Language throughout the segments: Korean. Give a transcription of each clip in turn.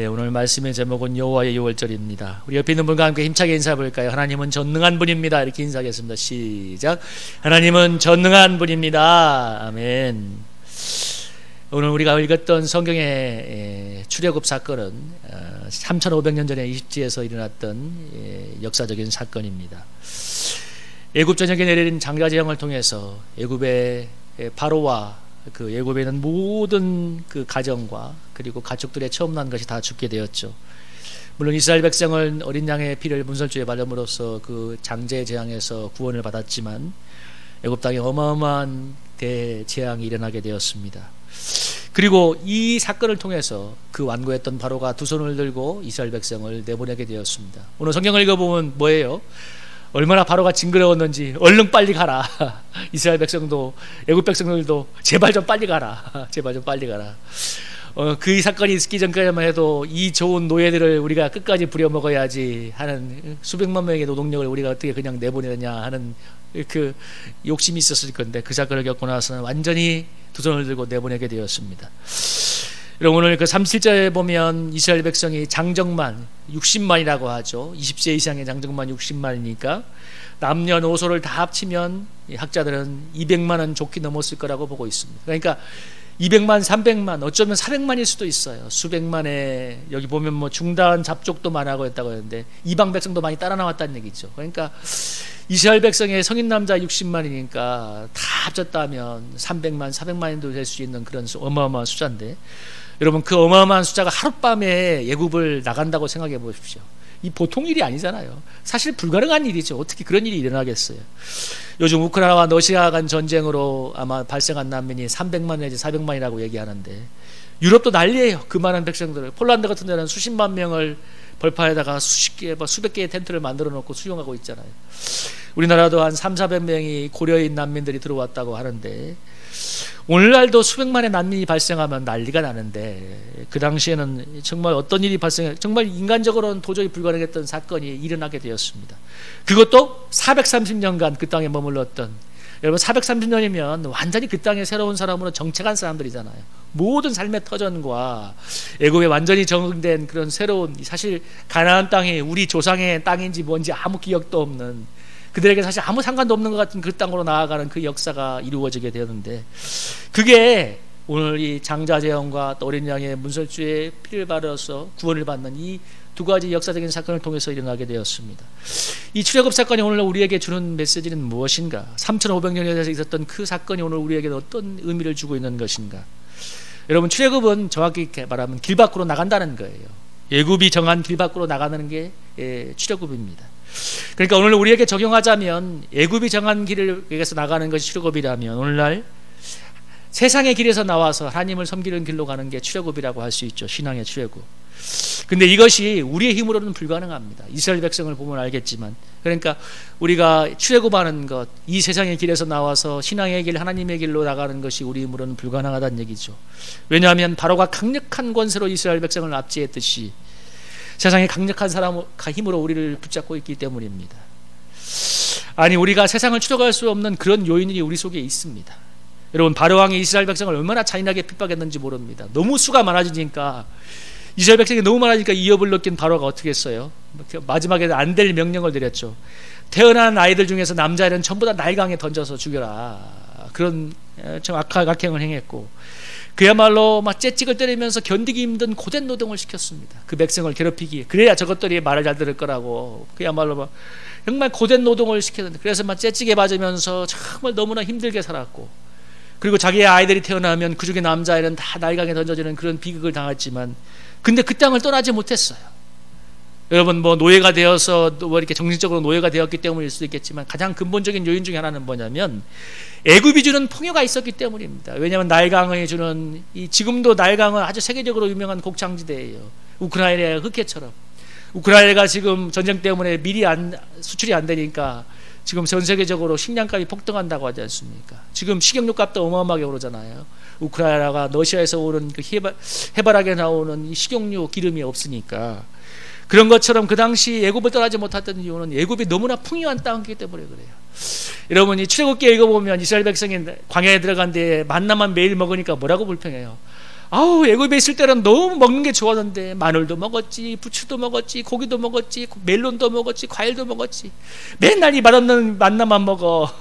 오늘 말씀의 제목은 여호와의 유월절입니다. 우리 옆에 있는 분과 함께 힘차게 인사해 볼까요? 하나님은 전능한 분입니다. 이렇게 인사하겠습니다. 시작. 하나님은 전능한 분입니다. 아멘. 오늘 우리가 읽었던 성경의 출애굽 사건은 3500년 전에 이집트에서 일어났던 역사적인 사건입니다. 애굽 전역에 내린 장자재앙을 통해서 애굽의 바로와 그 애굽에 있는 모든 그 가정과 그리고 가축들의 처음 난 것이 다 죽게 되었죠. 물론 이스라엘 백성은 어린 양의 피를 문설주에 바름으로써 그 장제 재앙에서 구원을 받았지만 애굽 땅에 어마어마한 대재앙이 일어나게 되었습니다. 그리고 이 사건을 통해서 그 완고했던 바로가 두 손을 들고 이스라엘 백성을 내보내게 되었습니다. 오늘 성경을 읽어보면 뭐예요? 얼마나 바로가 징그러웠는지 얼른 빨리 가라. 이스라엘 백성도 애굽 백성들도 제발 좀 빨리 가라. 제발 좀 빨리 가라. 그 사건이 있기 전까지만 해도 이 좋은 노예들을 우리가 끝까지 부려먹어야지 하는 수백만 명의 노동력을 우리가 어떻게 그냥 내보내느냐 하는 그 욕심이 있었을 건데 그 사건을 겪고 나서는 완전히 두 손을 들고 내보내게 되었습니다. 여러분 오늘 그 37절에 보면 이스라엘 백성이 장정만 60만이라고 하죠. 20세 이상의 장정만 60만이니까 남녀노소를 다 합치면 학자들은 200만은 좋게 넘었을 거라고 보고 있습니다. 그러니까 200만, 300만, 어쩌면 400만일 수도 있어요. 수백만의 여기 보면 뭐 중단 잡족도 많아고 했다고 했는데 이방 백성도 많이 따라 나왔다는 얘기죠. 그러니까 이스라엘 백성의 성인 남자 60만이니까 다 합쳤다면 300만, 400만도 될 수 있는 그런 어마어마한 숫자인데 여러분 그 어마어마한 숫자가 하룻밤에 애굽을 나간다고 생각해 보십시오. 이 보통 일이 아니잖아요. 사실 불가능한 일이죠. 어떻게 그런 일이 일어나겠어요. 요즘 우크라이나와 러시아 간 전쟁으로 아마 발생한 난민이 300만 내지 400만이라고 얘기하는데 유럽도 난리예요. 그 많은 백성들을. 폴란드 같은 데는 수십만 명을 벌판에다가 수백 개의 텐트를 만들어 놓고 수용하고 있잖아요. 우리나라도 한 3,400명이 고려인 난민들이 들어왔다고 하는데 오늘날도 수백만의 난민이 발생하면 난리가 나는데 그 당시에는 정말 어떤 일이 발생해 정말 인간적으로는 도저히 불가능했던 사건이 일어나게 되었습니다. 그것도 430년간 그 땅에 머물렀던 여러분 430년이면 완전히 그 땅에 새로운 사람으로 정착한 사람들이잖아요. 모든 삶의 터전과 애굽에 완전히 적응된 그런 새로운 사실 가나안 땅이 우리 조상의 땅인지 뭔지 아무 기억도 없는 그들에게 사실 아무 상관도 없는 것 같은 그 땅으로 나아가는 그 역사가 이루어지게 되었는데 그게 오늘 이 장자재앙과 어린 양의 문설주에 피를 바르어서 구원을 받는 이 두 가지 역사적인 사건을 통해서 일어나게 되었습니다. 이 출애굽 사건이 오늘 우리에게 주는 메시지는 무엇인가? 3500년에 있었던 그 사건이 오늘 우리에게 어떤 의미를 주고 있는 것인가? 여러분 출애굽은 정확히 말하면 길 밖으로 나간다는 거예요. 애굽이 정한 길 밖으로 나가는 게 출애굽입니다. 그러니까 오늘 우리에게 적용하자면 애굽이 정한 길에서 나가는 것이 출애굽이라면 오늘날 세상의 길에서 나와서 하나님을 섬기는 길로 가는 게 출애굽이라고 할 수 있죠. 신앙의 출애굽. 근데 이것이 우리의 힘으로는 불가능합니다. 이스라엘 백성을 보면 알겠지만 그러니까 우리가 출애굽하는 것, 이 세상의 길에서 나와서 신앙의 길, 하나님의 길로 나가는 것이 우리 힘으로는 불가능하다는 얘기죠. 왜냐하면 바로가 강력한 권세로 이스라엘 백성을 압제했듯이 세상에 강력한 사람 힘으로 우리를 붙잡고 있기 때문입니다. 아니 우리가 세상을 추적할 수 없는 그런 요인이 우리 속에 있습니다. 여러분 바로왕이 이스라엘 백성을 얼마나 잔인하게 핍박했는지 모릅니다. 너무 수가 많아지니까 이스라엘 백성이 너무 많아지니까 이업을 느낀 바로가 어떻게 했어요? 마지막에 안 될 명령을 내렸죠. 태어난 아이들 중에서 남자애는 전부 다 나일강에 던져서 죽여라. 그런 참 악행을 행했고 그야말로 막 째찍을 때리면서 견디기 힘든 고된 노동을 시켰습니다. 그 백성을 괴롭히기 그래야 저것들이 말을 잘 들을 거라고 그야말로 막 정말 고된 노동을 시켰는데 그래서 막 째찍에 맞으면서 정말 너무나 힘들게 살았고 그리고 자기의 아이들이 태어나면 그 중에 남자아이는 다 나일강에 던져지는 그런 비극을 당했지만 근데 그 땅을 떠나지 못했어요. 여러분 뭐 노예가 되어서 뭐 이렇게 정신적으로 노예가 되었기 때문일 수도 있겠지만 가장 근본적인 요인 중에 하나는 뭐냐면 애굽이 주는 풍요가 있었기 때문입니다. 왜냐하면 나일강이 주는 지금도 나일강은 아주 세계적으로 유명한 곡창지대예요. 우크라이나의 흑해처럼 우크라이나가 지금 전쟁 때문에 수출이 안 되니까 지금 전 세계적으로 식량값이 폭등한다고 하지 않습니까? 지금 식용유 값도 어마어마하게 오르잖아요. 우크라이나가 러시아에서 오는 그 해바라기에 나오는 식용유 기름이 없으니까 그런 것처럼 그 당시 애굽을 떠나지 못했던 이유는 애굽이 너무나 풍요한 땅이기 때문에 그래요. 여러분 이 출애굽기 읽어보면 이스라엘 백성이 광야에 들어간 데에 만나만 매일 먹으니까 뭐라고 불평해요? 아우, 애굽에 있을 때는 너무 먹는 게 좋았는데 마늘도 먹었지, 부추도 먹었지, 고기도 먹었지, 멜론도 먹었지, 과일도 먹었지. 맨날 이 맛없는 만나만 먹어.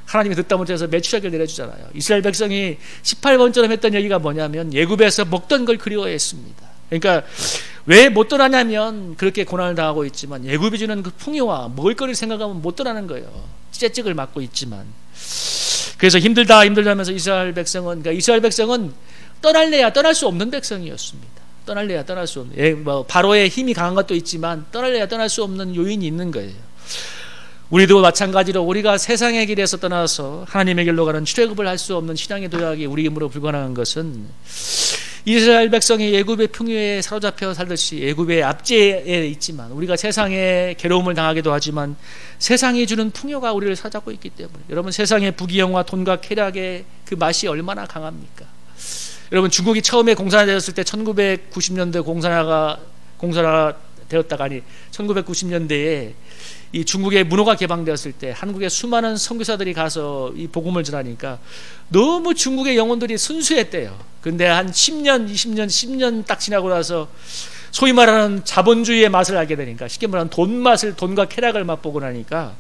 하나님이 듣다 못해서 매출하기를 내려주잖아요. 이스라엘 백성이 18번처럼 했던 얘기가 뭐냐면 애굽에서 먹던 걸 그리워했습니다. 그러니까 왜 못 떠나냐면 그렇게 고난을 당하고 있지만 애굽이 주는 그 풍요와 먹을 거를 생각하면 못 떠나는 거예요. 찌찌직을 맞고 있지만. 그래서 힘들다 하면서 이스라엘 백성은 떠날래야 떠날 수 없는 백성이었습니다. 떠날래야 떠날 수 없는, 바로의 힘이 강한 것도 있지만 떠날래야 떠날 수 없는 요인이 있는 거예요. 우리도 마찬가지로 우리가 세상의 길에서 떠나서 하나님의 길로 가는 출애굽을 할 수 없는 신앙의 도약이 우리 힘으로 불가능한 것은 이스라엘 백성이 애굽의 풍요에 사로잡혀 살듯이 애굽의 압제에 있지만 우리가 세상에 괴로움을 당하기도 하지만 세상이 주는 풍요가 우리를 사로잡고 있기 때문에. 여러분, 세상의 부귀영화, 돈과 쾌락의 그 맛이 얼마나 강합니까? 여러분, 중국이 처음에 공산화되었을 때 1990년대 공산화 되었다가 1990년대에 이 중국의 문호가 개방되었을 때 한국에 수많은 선교사들이 가서 이 복음을 전하니까 너무 중국의 영혼들이 순수했대요. 근데 한 10년 딱 지나고 나서 소위 말하는 자본주의의 맛을 알게 되니까, 쉽게 말하면 돈과 쾌락을 맛보고 나니까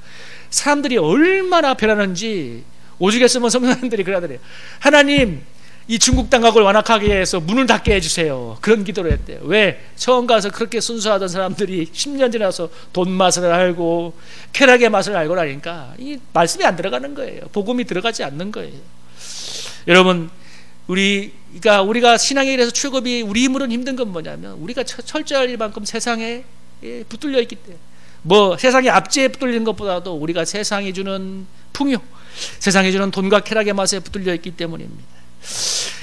사람들이 얼마나 변하는지 오죽 했으면 성도님들이 그러더래요. 하나님, 이 중국 땅각을 완악하게 해서 문을 닫게 해주세요. 그런 기도를 했대요. 왜? 처음 가서 그렇게 순수하던 사람들이 10년 지나서 돈 맛을 알고 쾌락의 맛을 알고 나니까 이 말씀이 안 들어가는 거예요. 복음이 들어가지 않는 거예요. 여러분, 우리가 신앙에 대해서 출애굽이 우리 힘으로는 힘든 건 뭐냐면 우리가 철저할 만큼 세상에 붙들려 있기 때문에, 세상의 압제에 붙들리는 것보다도 우리가 세상이 주는 풍요, 세상이 주는 돈과 쾌락의 맛에 붙들려 있기 때문입니다.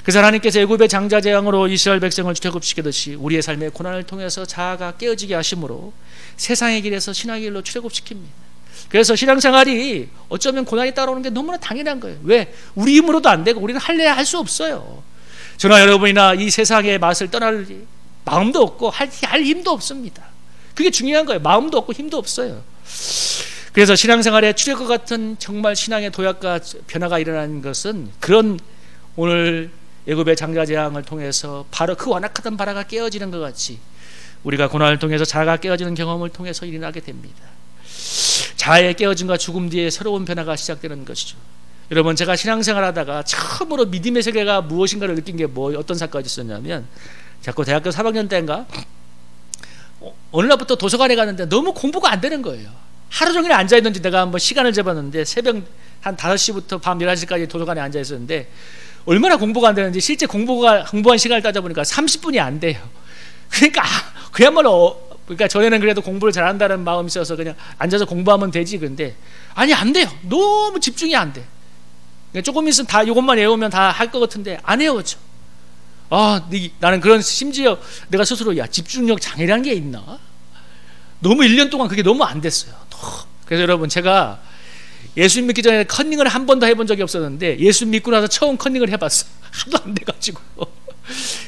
그래서 하나님께서 애굽의 장자 재앙으로 이스라엘 백성을 출애굽시키듯이 우리의 삶의 고난을 통해서 자아가 깨어지게 하심으로 세상의 길에서 신앙의 길로 출애굽시킵니다. 그래서 신앙생활이 어쩌면 고난이 따라오는 게 너무나 당연한 거예요. 왜? 우리 힘으로도 안 되고 우리는 할래야 할 수 없어요. 저나 여러분이나 이 세상의 맛을 떠날 마음도 없고 할 힘도 없습니다. 그게 중요한 거예요. 마음도 없고 힘도 없어요. 그래서 신앙생활에 출애굽 같은 정말 신앙의 도약과 변화가 일어나는 것은 그런, 오늘 애굽의 장자 재앙을 통해서 바로 그 완악하던 바라가 깨어지는 것 같이 우리가 고난을 통해서 자아가 깨어지는 경험을 통해서 일어나게 됩니다. 자아의 깨어짐과 죽음 뒤에 새로운 변화가 시작되는 것이죠. 여러분, 제가 신앙생활하다가 처음으로 믿음의 세계가 무엇인가를 느낀 게 어떤 사건이 있었냐면, 자꾸 대학교 3학년 때인가 어느 날부터 도서관에 갔는데 너무 공부가 안 되는 거예요. 하루 종일 앉아있는지 내가 한번 시간을 재봤는데 새벽 한 5시부터 밤 11시까지 도서관에 앉아있었는데 얼마나 공부가 안 되는지 실제 공부한 시간을 따져보니까 30분이 안 돼요. 그러니까 그야말로, 그러니까 전에는 그래도 공부를 잘한다는 마음이 있어서 그냥 앉아서 공부하면 되지. 근데 아니, 안 돼요. 너무 집중이 안 돼. 그러니까 조금 있으면 다 이것만 외우면 다 할 것 같은데 안 외워져. 나는 그런, 심지어 내가 스스로 집중력 장애라는 게 있나? 너무 1년 동안 그게 너무 안 됐어요. 그래서 여러분, 제가 예수 믿기 전에 컨닝을 한 번도 해본 적이 없었는데 예수 믿고 나서 처음 컨닝을 해봤어. 하도 안 돼가지고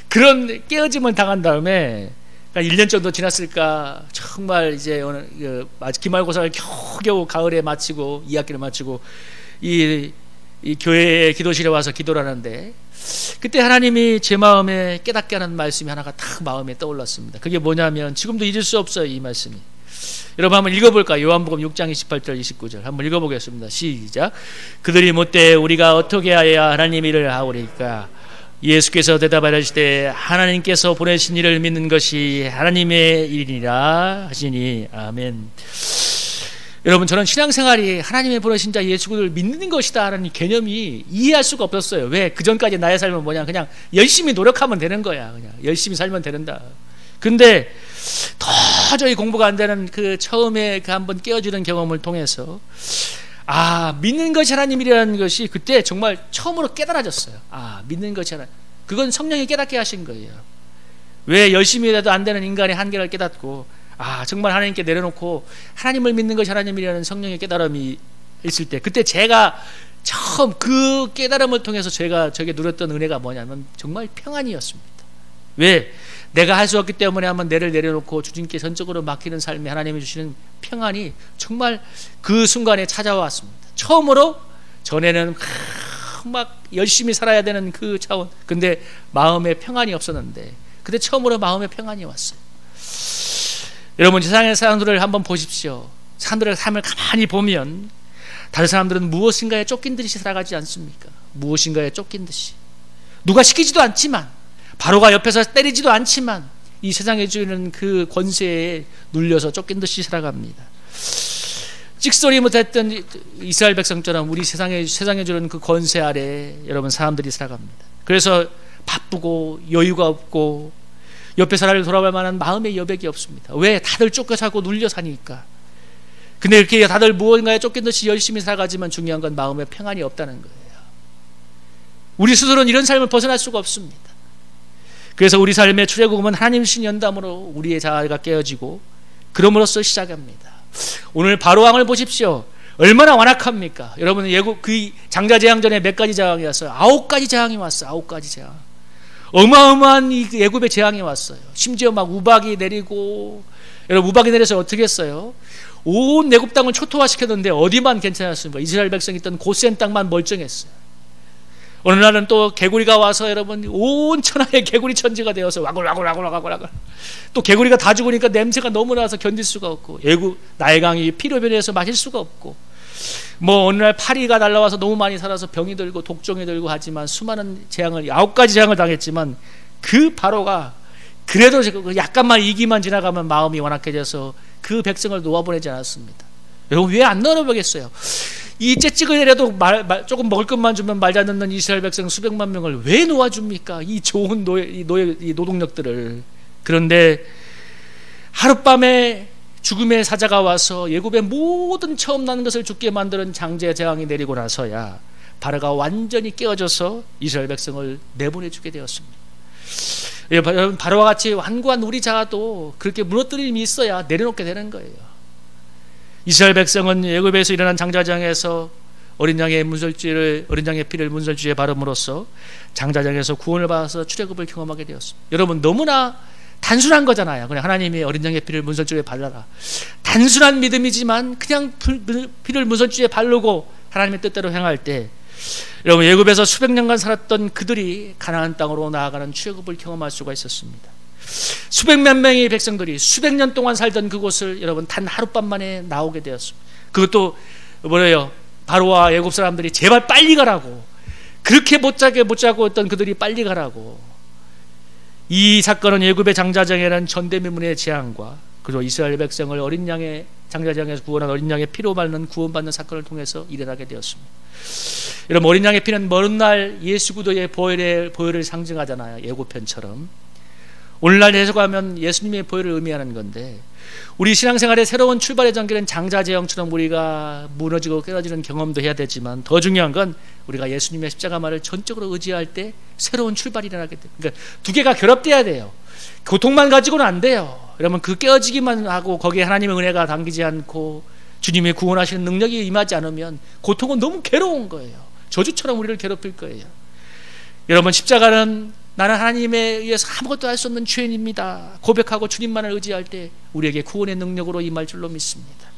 그런 깨어짐을 당한 다음에 1년 정도 지났을까, 정말 이제 기말고사를 겨우겨우 가을에 마치고 2학기를 마치고 이 교회의 기도실에 와서 기도를 하는데, 그때 하나님이 제 마음에 깨닫게 하는 말씀이 하나가 딱 마음에 떠올랐습니다. 그게 뭐냐면, 지금도 잊을 수 없어요, 이 말씀이. 여러분, 한번 읽어볼까요? 요한복음 6장 28절 29절 한번 읽어보겠습니다. 시작. 그들이 묻되 우리가 어떻게 하여야 하나님 일을 하오리까? 예수께서 대답하시되 하나님께서 보내신 이를 믿는 것이 하나님의 일이니라 하시니. 아멘. 여러분, 저는 신앙생활이 하나님의 보내신 자 예수를 믿는 것이다 하는 개념이 이해할 수가 없었어요. 왜? 그전까지 나의 삶은 뭐냐, 그냥 열심히 노력하면 되는 거야. 그냥 열심히 살면 된다. 근데 도저히 공부가 안 되는 그 처음에 그 한번 깨어지는 경험을 통해서 믿는 것이 하나님이라는 것이 그때 정말 처음으로 깨달아졌어요. 믿는 것이 하나님, 그건 성령이 깨닫게 하신 거예요. 왜? 열심히 해도 안 되는 인간의 한계를 깨닫고 정말 하나님께 내려놓고 하나님을 믿는 것이 하나님이라는 성령의 깨달음이 있을 때, 그때 제가 처음 그 깨달음을 통해서 저에게 누렸던 은혜가 뭐냐면 정말 평안이었습니다. 왜? 내가 할 수 없기 때문에 한번 내를 내려놓고 주님께 전적으로 맡기는 삶에 하나님이 주시는 평안이 정말 그 순간에 찾아왔습니다. 처음으로, 전에는 막 열심히 살아야 되는 그 차원. 근데 마음에 평안이 없었는데 그때 처음으로 마음에 평안이 왔어요. 여러분, 세상의 사람들을 한번 보십시오. 사람들의 삶을 가만히 보면 다른 사람들은 무엇인가에 쫓긴 듯이 살아가지 않습니까? 무엇인가에 쫓긴 듯이. 누가 시키지도 않지만, 바로가 옆에서 때리지도 않지만 이 세상에 주는 그 권세에 눌려서 쫓긴 듯이 살아갑니다. 찍소리 못했던 이스라엘 백성처럼 우리 세상에 주는 그 권세 아래 여러분 사람들이 살아갑니다. 그래서 바쁘고 여유가 없고 옆에 사람을 돌아볼 만한 마음의 여백이 없습니다. 왜? 다들 쫓겨 살고 눌려 사니까. 근데 이렇게 다들 무언가에 쫓긴 듯이 열심히 살아가지만 중요한 건 마음에 평안이 없다는 거예요. 우리 스스로는 이런 삶을 벗어날 수가 없습니다. 그래서 우리 삶의 출애굽은 하나님 신 연담으로 우리의 자아가 깨어지고 그럼으로써 시작합니다. 오늘 바로왕을 보십시오. 얼마나 완악합니까? 여러분, 예굽 그 장자 재앙 전에 몇 가지 재앙이 왔어요? 9가지 재앙이 왔어요. 9가지 재앙. 어마어마한 이 예굽의 재앙이 왔어요. 심지어 막 우박이 내리고, 여러분 우박이 내려서 어떻게 했어요? 온 애굽 땅을 초토화시켰는데 어디만 괜찮았습니까? 이스라엘 백성이 있던 고센 땅만 멀쩡했어요. 어느 날은 또 개구리가 와서 여러분 온 천하의 개구리 천지가 되어서 와글와글와글와글. 또 개구리가 다 죽으니까 냄새가 너무 나서 견딜 수가 없고, 애굽 나일강이 피로 변해서 마실 수가 없고, 뭐 어느 날 파리가 날라와서 너무 많이 살아서 병이 들고 독종이 들고 하지만 수많은 재앙을 9가지 재앙을 당했지만 그 바로가 그래도 약간만 이기만 지나가면 마음이 완악해져서 그 백성을 놓아보내지 않았습니다. 여러분 왜 안 놓아보겠어요? 이 째찌그내려도 조금 먹을 것만 주면 말 잘 듣는 이스라엘 백성 수백만 명을 왜 놓아줍니까? 이 좋은 이 노동력들을. 그런데 하룻밤에 죽음의 사자가 와서 예굽의 모든 처음 나는 것을 죽게 만드는 장제 재앙이 내리고 나서야 바로가 완전히 깨어져서 이스라엘 백성을 내보내주게 되었습니다. 여러분, 바로와 같이 완고한 우리 자아도 그렇게 무너뜨림이 있어야 내려놓게 되는 거예요. 이스라엘 백성은 애굽에서 일어난 장자장에서 어린 양의 피를 문설주에 바름으로써 장자장에서 구원을 받아서 출애굽을 경험하게 되었습니다. 여러분, 너무나 단순한 거잖아요. 그냥 하나님이 어린 양의 피를 문설주에 발라라. 단순한 믿음이지만 그냥 피를 문설주에 바르고 하나님의 뜻대로 행할 때 여러분, 애굽에서 수백 년간 살았던 그들이 가나안 땅으로 나아가는 출애굽을 경험할 수가 있었습니다. 수백만 명의 백성들이 수백 년 동안 살던 그곳을 여러분 단 하룻밤 만에 나오게 되었습니다. 그것도 뭐래요? 바로와 애굽 사람들이 제발 빨리 가라고, 그렇게 못 자고 있던 그들이 빨리 가라고. 이 사건은 애굽의 장자장이라는 전대미문의 재앙과 그리고 이스라엘 백성을 어린 양의 장자장에서 구원한 어린 양의 피로 구원받는 사건을 통해서 일어나게 되었습니다. 여러분, 어린 양의 피는 먼 날 예수 그리스도의 보혈을 상징하잖아요. 예고편처럼. 오늘날 해석하면 예수님의 보혈을 의미하는 건데, 우리 신앙생활의 새로운 출발의 전기는 장자재앙처럼 우리가 무너지고 깨어지는 경험도 해야 되지만, 더 중요한 건 우리가 예수님의 십자가만을 전적으로 의지할 때 새로운 출발이 일어나게 돼요. 그러니까 두 개가 결합돼야 돼요. 고통만 가지고는 안 돼요. 여러분, 그 깨어지기만 하고 거기에 하나님의 은혜가 담기지 않고 주님의 구원하시는 능력이 임하지 않으면 고통은 너무 괴로운 거예요. 저주처럼 우리를 괴롭힐 거예요. 여러분, 십자가는 나는 하나님에 의해서 아무것도 할 수 없는 죄인입니다 고백하고 주님만을 의지할 때 우리에게 구원의 능력으로 임할 줄로 믿습니다.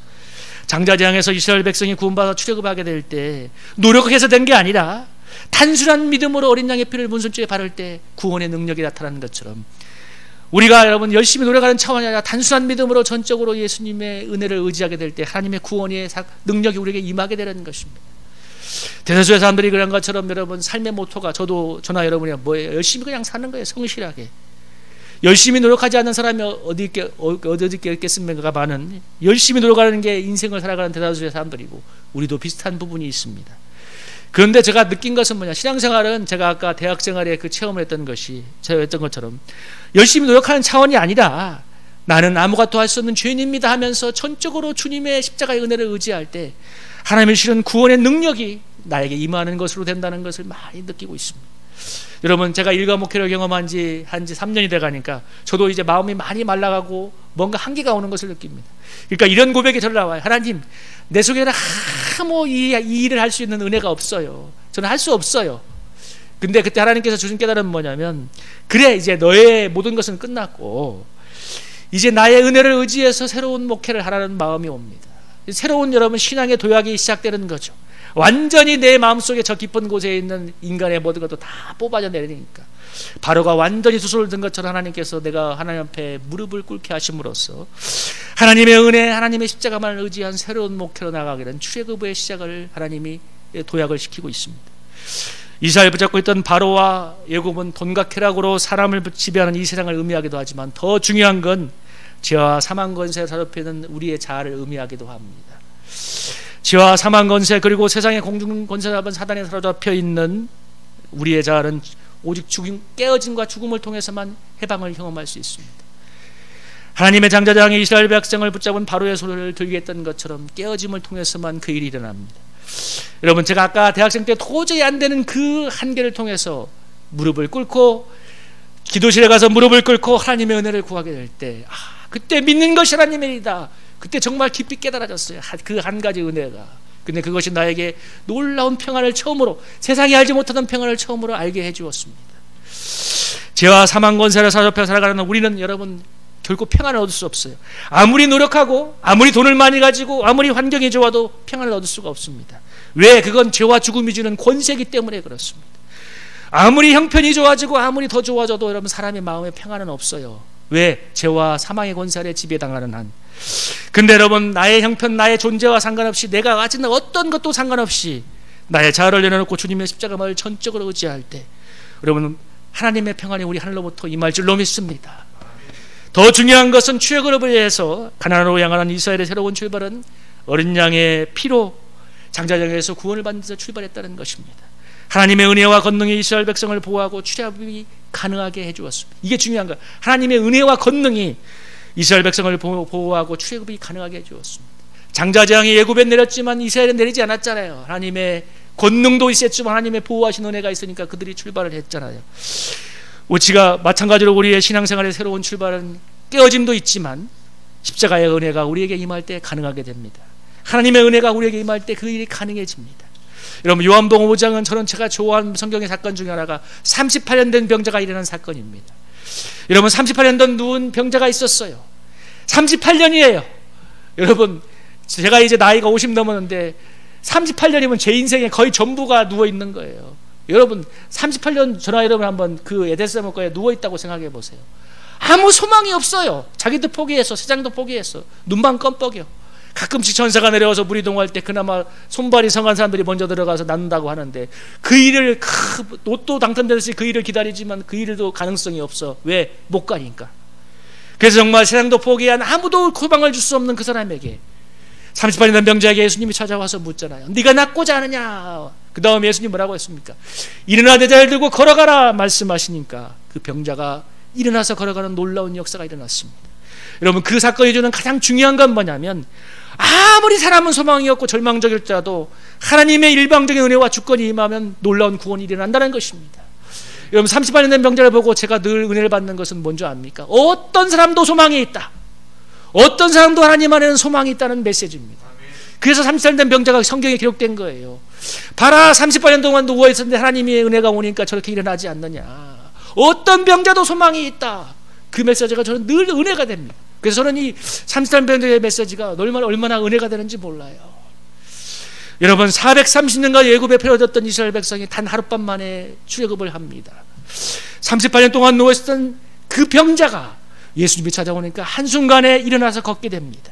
장자재앙에서 이스라엘 백성이 구원받아 출애굽하게 될 때 노력해서 된 게 아니라 단순한 믿음으로 어린 양의 피를 문손주에 바를 때 구원의 능력이 나타나는 것처럼, 우리가 여러분 열심히 노력하는 차원이 아니라 단순한 믿음으로 전적으로 예수님의 은혜를 의지하게 될 때 하나님의 구원의 능력이 우리에게 임하게 되는 것입니다. 대다수의 사람들이 그런 것처럼 여러분 삶의 모토가 저나 여러분이 뭐예요? 열심히 그냥 사는 거예요. 성실하게. 열심히 노력하지 않는 사람이 어디 있겠습니까? 많은 열심히 노력하는 게 인생을 살아가는 대다수의 사람들이고, 우리도 비슷한 부분이 있습니다. 그런데 제가 느낀 것은 뭐냐, 신앙생활은 제가 아까 대학생활에 그 체험을 했던 것처럼 열심히 노력하는 차원이 아니라 나는 아무것도 할 수 없는 죄인입니다 하면서 전적으로 주님의 십자가의 은혜를 의지할 때 하나님의 실은 구원의 능력이 나에게 임하는 것으로 된다는 것을 많이 느끼고 있습니다. 여러분, 제가 일과 목회를 경험한 지 3년이 돼가니까 저도 이제 마음이 많이 말라가고 뭔가 한계가 오는 것을 느낍니다. 그러니까 이런 고백이 저를 나와요. 하나님, 내 속에는 아무 이 일을 할 수 있는 은혜가 없어요. 저는 할 수 없어요. 근데 그때 하나님께서 주신 깨달음은 뭐냐면, 그래, 이제 너의 모든 것은 끝났고 이제 나의 은혜를 의지해서 새로운 목회를 하라는 마음이 옵니다. 새로운 여러분 신앙의 도약이 시작되는 거죠. 완전히 내 마음속에 저 깊은 곳에 있는 인간의 모든 것도 다 뽑아져 내리니까 바로가 완전히 두 손을 든 것처럼 하나님께서 내가 하나님 앞에 무릎을 꿇게 하심으로써 하나님의 은혜, 하나님의 십자가만을 의지한 새로운 목표로 나가게 된 출애굽의 시작을 하나님이 도약을 시키고 있습니다. 이스라엘 붙잡고 있던 바로와 애굽은 돈과 쾌락으로 사람을 지배하는 이 세상을 의미하기도 하지만 더 중요한 건 죄와 사망 권세에 사로잡혀 있는 우리의 자아를 의미하기도 합니다. 죄와 사망 권세 그리고 세상의 공중 권세 잡은 사단에 사로잡혀 있는 우리의 자아는 오직 깨어짐과 죽음을 통해서만 해방을 경험할 수 있습니다. 하나님의 장자장이 이스라엘 백성을 붙잡은 바로의 손을 들게 했던 것처럼 깨어짐을 통해서만 그 일이 일어납니다. 여러분, 제가 아까 대학생 때 도저히 안 되는 그 한계를 통해서 무릎을 꿇고 기도실에 가서 무릎을 꿇고 하나님의 은혜를 구하게 될 때 그때 믿는 것이 하나님의 일이다. 그때 정말 깊이 깨달아졌어요. 그 한 가지 은혜가. 근데 그것이 나에게 놀라운 평안을 처음으로, 세상이 알지 못하던 평안을 처음으로 알게 해주었습니다. 죄와 사망 권세를 사로잡혀 살아가는 우리는 여러분 결코 평안을 얻을 수 없어요. 아무리 노력하고 아무리 돈을 많이 가지고 아무리 환경이 좋아도 평안을 얻을 수가 없습니다. 왜? 그건 죄와 죽음이 주는 권세이기 때문에 그렇습니다. 아무리 형편이 좋아지고 아무리 더 좋아져도 여러분 사람의 마음에 평안은 없어요. 왜? 죄와 사망의 권세 아래 지배당하는 한. 근데 여러분, 나의 형편, 나의 존재와 상관없이, 내가 가진 어떤 것도 상관없이 나의 자아를 내려놓고 주님의 십자가만을 전적으로 의지할 때 여러분 하나님의 평안이 우리 하늘로부터 임할 줄로 믿습니다. 더 중요한 것은 출애굽을 위해서 가나안으로 향하는 이스라엘의 새로운 출발은 어린 양의 피로 장자장에서 구원을 받는 데서 출발했다는 것입니다. 하나님의 은혜와 권능이 이스라엘 백성을 보호하고 출애굽이 가능하게 해주었습니다. 이게 중요한 거예요. 하나님의 은혜와 권능이 이스라엘 백성을 보호하고 출애굽이 가능하게 해주었습니다. 장자장이 애굽에 내렸지만 이스라엘은 내리지 않았잖아요. 하나님의 권능도 있었지만 하나님의 보호하신 은혜가 있으니까 그들이 출발을 했잖아요. 우리가 마찬가지로 우리의 신앙생활의 새로운 출발은 깨어짐도 있지만 십자가의 은혜가 우리에게 임할 때 가능하게 됩니다. 하나님의 은혜가 우리에게 임할 때 그 일이 가능해집니다. 여러분, 요한복음 5장은 저는 제가 좋아하는 성경의 사건 중에 하나가 38년 된 병자가 일어난 사건입니다. 여러분, 38년 전 누운 병자가 있었어요. 38년이에요. 여러분, 제가 이제 나이가 50 넘었는데 38년이면 제 인생의 거의 전부가 누워있는 거예요. 여러분, 38년 전화 여러분 한번 그 에데스 목가에 누워있다고 생각해 보세요. 아무 소망이 없어요. 자기도 포기해서, 세상도 포기해서 눈만 껌뻑여. 가끔씩 전사가 내려와서 무리동할 때 그나마 손발이 성한 사람들이 먼저 들어가서 낫는다고 하는데 그 일을 로또 당첨되듯이 그 일을 기다리지만 그 일도 가능성이 없어. 왜? 못 가니까. 그래서 정말 세상도 포기한 아무도 소망을 줄 수 없는 그 사람에게 38년 된 병자에게 예수님이 찾아와서 묻잖아요. 네가 낫고자 하느냐? 그 다음에 예수님 뭐라고 했습니까? 일어나 내 자리를 들고 걸어가라 말씀하시니까 그 병자가 일어나서 걸어가는 놀라운 역사가 일어났습니다. 여러분, 그 사건이 주는 가장 중요한 건 뭐냐면 아무리 사람은 소망이 없고 절망적일지라도 하나님의 일방적인 은혜와 주권이 임하면 놀라운 구원이 일어난다는 것입니다. 여러분, 38년 된 병자를 보고 제가 늘 은혜를 받는 것은 뭔지 압니까? 어떤 사람도 소망이 있다. 어떤 사람도 하나님 안에는 소망이 있다는 메시지입니다. 그래서 38년 된 병자가 성경에 기록된 거예요. 봐라, 38년 동안 누워있었는데 하나님의 은혜가 오니까 저렇게 일어나지 않느냐. 어떤 병자도 소망이 있다. 그 메시지가 저는 늘 은혜가 됩니다. 그래서 저는 이 38년 병자의 메시지가 얼마나 은혜가 되는지 몰라요. 여러분, 430년간 애굽에 패러졌던 이스라엘 백성이 단 하룻밤 만에 출애굽을 합니다. 38년 동안 누워있었던 그 병자가 예수님이 찾아오니까 한순간에 일어나서 걷게 됩니다.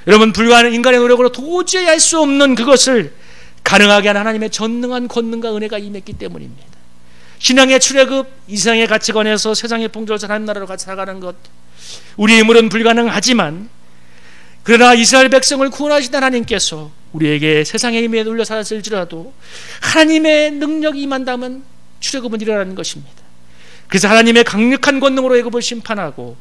여러분, 불가능, 인간의 노력으로 도저히 할 수 없는 그것을 가능하게 한 하나님의 전능한 권능과 은혜가 임했기 때문입니다. 신앙의 출애굽, 이 세상의 가치관에서 세상의 풍조로서 하나님 나라로 같이 살아가는 것, 우리의 힘으로는 불가능하지만 그러나 이스라엘 백성을 구원하신 하나님께서 우리에게 세상의 힘에 눌려 살았을지라도 하나님의 능력이 임한다면 출애굽은 일어나는 것입니다. 그래서 하나님의 강력한 권능으로 애굽을 심판하고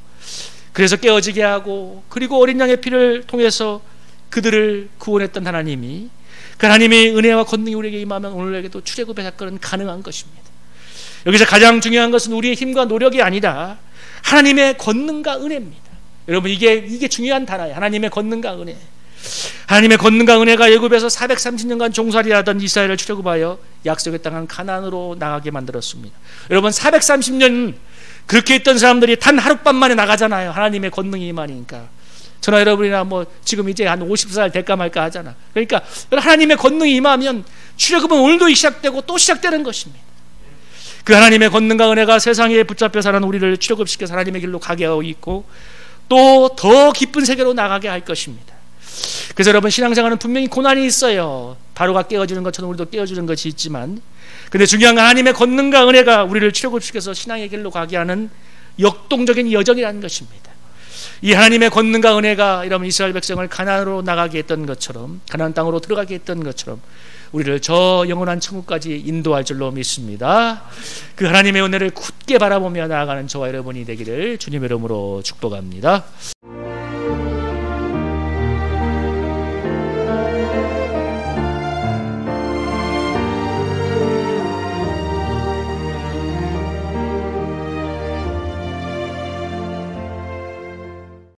그래서 깨어지게 하고 그리고 어린 양의 피를 통해서 그들을 구원했던 하나님이, 그 하나님의 은혜와 권능이 우리에게 임하면 오늘에게도 출애굽의 사건은 가능한 것입니다. 여기서 가장 중요한 것은 우리의 힘과 노력이 아니라 하나님의 권능과 은혜입니다. 여러분, 이게 중요한 단어예요. 하나님의 권능과 은혜. 하나님의 권능과 은혜가 애굽에서 430년간 종살이하던 이스라엘을 출애굽하여 약속의 땅은 가나안으로 나가게 만들었습니다. 여러분, 430년 그렇게 있던 사람들이 단 하룻밤 만에 나가잖아요. 하나님의 권능이 임하니까. 저나 여러분이나 뭐 지금 이제 한 50살 될까 말까 하잖아. 그러니까 하나님의 권능이 임하면 출애굽은 오늘도 시작되고 또 시작되는 것입니다. 그 하나님의 권능과 은혜가 세상에 붙잡혀 사는 우리를 출애굽시켜서 하나님의 길로 가게 하고 있고 또 더 깊은 세계로 나가게 할 것입니다. 그래서 여러분, 신앙생활은 분명히 고난이 있어요. 바로가 깨어지는 것처럼 우리도 깨어지는 것이 있지만, 근데 중요한 건 하나님의 권능과 은혜가 우리를 출애굽시켜서 신앙의 길로 가게 하는 역동적인 여정이라는 것입니다. 이 하나님의 권능과 은혜가 여러분 이스라엘 백성을 가나안으로 나가게 했던 것처럼, 가나안 땅으로 들어가게 했던 것처럼 우리를 저 영원한 천국까지 인도할 줄로 믿습니다. 그 하나님의 은혜를 굳게 바라보며 나아가는 저와 여러분이 되기를 주님의 이름으로 축복합니다.